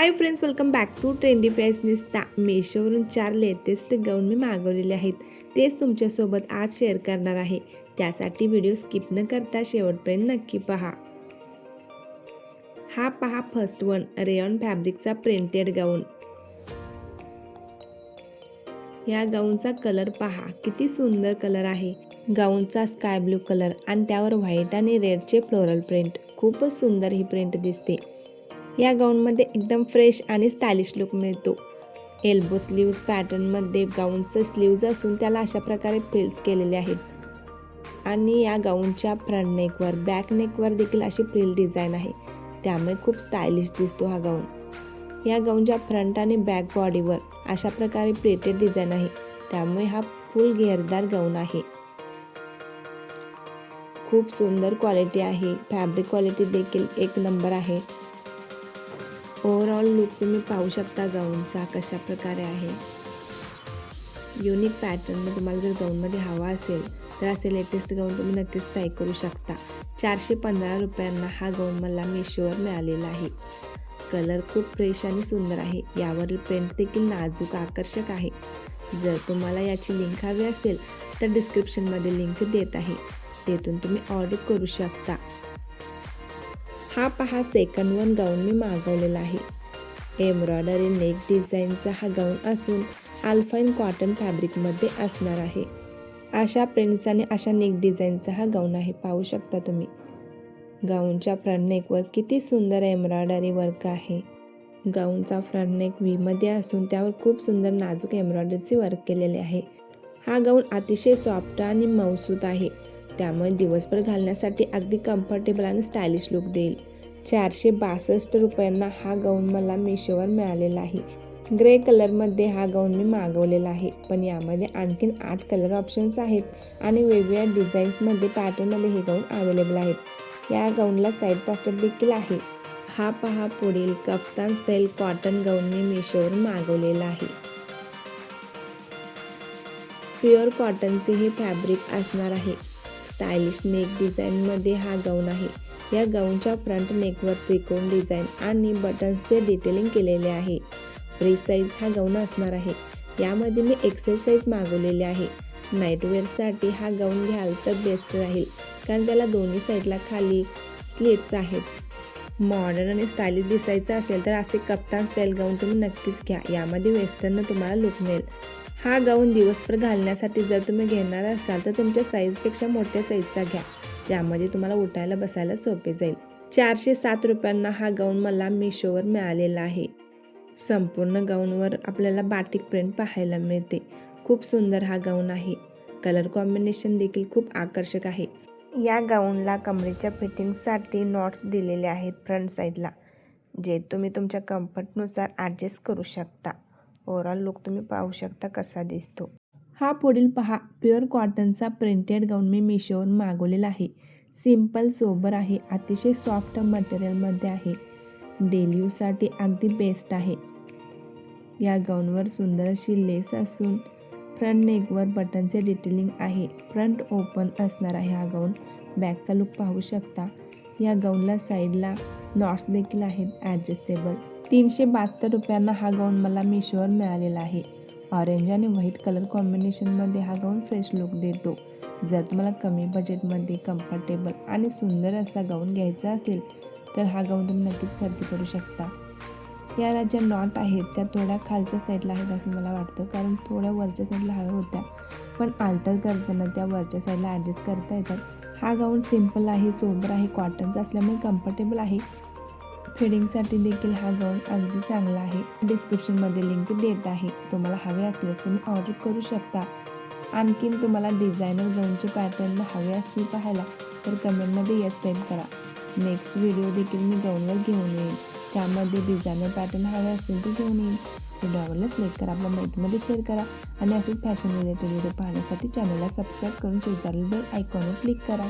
High friends, welcome back to trendy fashionista. मेशोवरून 4 latest गाऊन मी मागवलेले आहेत. तेच तुमच्यासोबत आज शेअर करणार आहे. त्यासाठी व्हिडिओ स्किप न करता शेवटपर्यंत नक्की पहा. हा पहा फर्स्ट वन, रेयॉन फॅब्रिकचा प्रिंटेड गाऊन. या गाऊनचा कलर पहा, किती सुंदर कलर आहे. गाऊनचा स्काय ब्लू कलर आणि त्यावर व्हाईट आणि रेडचे फ्लोरल प्रिंट. खूपच सुंदर ही प्रिंट दिसते. या गाऊनमध्ये एकदम फ्रेश आणि स्टायलिश लुक मिळतो. एल्बो स्लीव्ज पॅटर्नमध्ये गाऊनचं स्लीव्ज असून त्याला अशा प्रकारे फ्रिल्स केलेले आहेत आणि या गाऊनच्या फ्रंट नेकवर बॅक नेकवर देखील अशी फ्रिल डिझाईन आहे. त्यामुळे खूप स्टायलिश दिसतो हा गाऊन. या गाऊनच्या फ्रंट आणि बॅक बॉडीवर अशा प्रकारे प्लेटेड डिझाईन आहे. त्यामुळे हा फुल घेरदार गाऊन आहे. खूप सुंदर क्वालिटी आहे. फॅब्रिक क्वालिटी देखील एक नंबर आहे. ओव्हरऑल लुक तुम्ही पाहू शकता गाऊनचा कशा प्रकारे आहे. युनिक पॅटर्न तुम्हाला जर गाऊनमध्ये हवा असेल तर असे लेटेस्ट गाऊन तुम्ही नक्कीच ट्राय करू शकता. 415 रुपयांना हा गाऊन मला मेशोवर मिळालेला आहे. कलर खूप फ्रेश आणि सुंदर आहे. यावरील प्रिंट देखील नाजूक आकर्षक आहे. जर तुम्हाला याची लिंक हवी असेल तर डिस्क्रिप्शनमध्ये लिंक देत आहे, तेथून तुम्ही ऑर्डर करू शकता. हा पहा सेकंड वन गाऊन मी मागवलेला आहे. एम्ब्रॉयडरी नेक डिझाईनचा हा गाऊन असून अल्पाईन कॉटन फॅब्रिकमध्ये असणार आहे. अशा प्रिंट्स आणि अशा नेक डिझाईनचा हा गाऊन आहे. पाहू शकता तुम्ही. गाऊनच्या फ्रंट नेकवर किती सुंदर एम्ब्रॉयडरी वर्क आहे. गाऊनचा फ्रंट नेक व्हीमध्ये असून त्यावर खूप सुंदर नाजूक एम्ब्रॉयडरीचे वर्क केलेले आहे. हा गाऊन अतिशय सॉफ्ट आणि मऊसूत आहे. त्यामुळे दिवसभर घालण्यासाठी अगदी कम्फर्टेबल आणि स्टायलिश लुक देईल. 462 रुपयांना हा गाऊन मला मेशोवर मिळालेला आहे. ग्रे कलरमध्ये हा गाऊन मी मागवलेला आहे, पण यामध्ये आणखीन 8 कलर ऑप्शन्स आहेत आणि वेगवेगळ्या डिझाईन्समध्ये पॅटर्नमध्ये हे गाऊन अवेलेबल आहेत. या गाऊनला साईड पॉकेट देखील आहे. हा पहा पुढील कफ्तान स्टाईल कॉटन गाऊन मी मेशोवर मागवलेला आहे. प्युअर कॉटनचे हे फॅब्रिक असणार आहे. स्टायलिश नेक डिझाईनमध्ये हा गाऊन आहे. या गाऊनच्या फ्रंट नेकवर त्रिकोण डिझाईन आणि बटन्सचे डिटेलिंग केलेले आहे. फ्री साईज हा गाऊन असणार आहे. यामध्ये मी एक्सेल साईज मागवलेली आहे. नाईटवेअरसाठी हा गाऊन घ्याल तर बेस्ट राहील, कारण त्याला दोन्ही साईडला खाली स्लिट्स आहेत. मॉडर्न आणि स्टायलिश दिसायचं असेल तर असे कप्तान स्टाईल गाऊन तुम्ही नक्कीच घ्या. यामध्ये वेस्टर्न तुम्हाला लुक मिळेल. हा गाऊन दिवसभर घालण्यासाठी जर तुम्ही घेणार असाल तर तुमच्या साईजपेक्षा मोठ्या साईजचा घ्या, ज्यामध्ये तुम्हाला उठायला बसायला सोपे जाईल. 407 रुपयांना हा गाऊन मला मेशोवर मिळालेला आहे. संपूर्ण गाऊनवर आपल्याला बाटिक प्रिंट पाहायला मिळते. खूप सुंदर हा गाऊन आहे. कलर कॉम्बिनेशन देखील खूप आकर्षक आहे. या गाऊनला कमरेच्या फिटिंगसाठी नॉट्स दिलेले आहेत फ्रंट साईडला, जे तुम्ही तुमच्या कम्फर्टनुसार ॲडजस्ट करू शकता. ओव्हरऑल लुक तुम्ही पाहू शकता कसा दिसतो. हा पुढील पहा प्युअर कॉटनचा प्रिंटेड गाऊन मी मेशोवर मागवलेला आहे. सिम्पल सोबर आहे. अतिशय सॉफ्ट मटेरियलमध्ये आहे. डेली यूजसाठी अगदी बेस्ट आहे. या गाऊनवर सुंदर अशी लेस असून फ्रंट नेकवर बटनचे डिटेलिंग आहे. फ्रंट ओपन असणार आहे हा गाऊन. बॅकचा लुक पाहू शकता. या गाऊनला साईडला नॉट्स देखील आहेत ॲडजस्टेबल. 372 रुपयांना हा गाऊन मला मेशोवर मिळालेला आहे. ऑरेंज आणि व्हाईट कलर कॉम्बिनेशनमध्ये हा गाऊन फ्रेश लुक देतो. जर तुम्हाला कमी बजेटमध्ये कम्फर्टेबल आणि सुंदर असा गाऊन घ्यायचा असेल तर हा गाऊन तुम्ही नक्कीच खरेदी करू शकता. याला ज्या नॉट आहेत त्या थोड्या खालच्या साईडला आहेत असं मला वाटतं, कारण थोड्या वरच्या साईडला हव्या होत्या, पण अल्टर करताना त्या वरच्या साईडला ॲडजस्ट करता येतात. हा गाऊन सिम्पल आहे, सोबर आहे, कॉटनचा असल्यामुळे कम्फर्टेबल आहे. फिडिंगसाठी देखील हा गाऊन अगदी चांगला आहे. डिस्क्रिप्शनमध्ये लिंक देत आहे. तुम्हाला हवे असल्यास तुम्ही ऑर्डर करू शकता. आणखीन तुम्हाला डिझायनर गाऊनचे पॅटर्न हवे असतील पाहायला तर कमेंटमध्ये यस टाईप करा. नेक्स्ट व्हिडिओ देखील मी गाऊनवर घेऊन येईन. त्यामध्ये डिझायनर पॅटर्न हवे असतील तर घेऊन येईन. व्हिडिओ आवडल्यास लाईक करा, आपल्या माहितीमध्ये शेअर करा आणि असेच फॅशन रिलेटेड व्हिडिओ पाहण्यासाठी चॅनलला सबस्क्राईब करून शेजारील बेल आयकॉनवर क्लिक करा.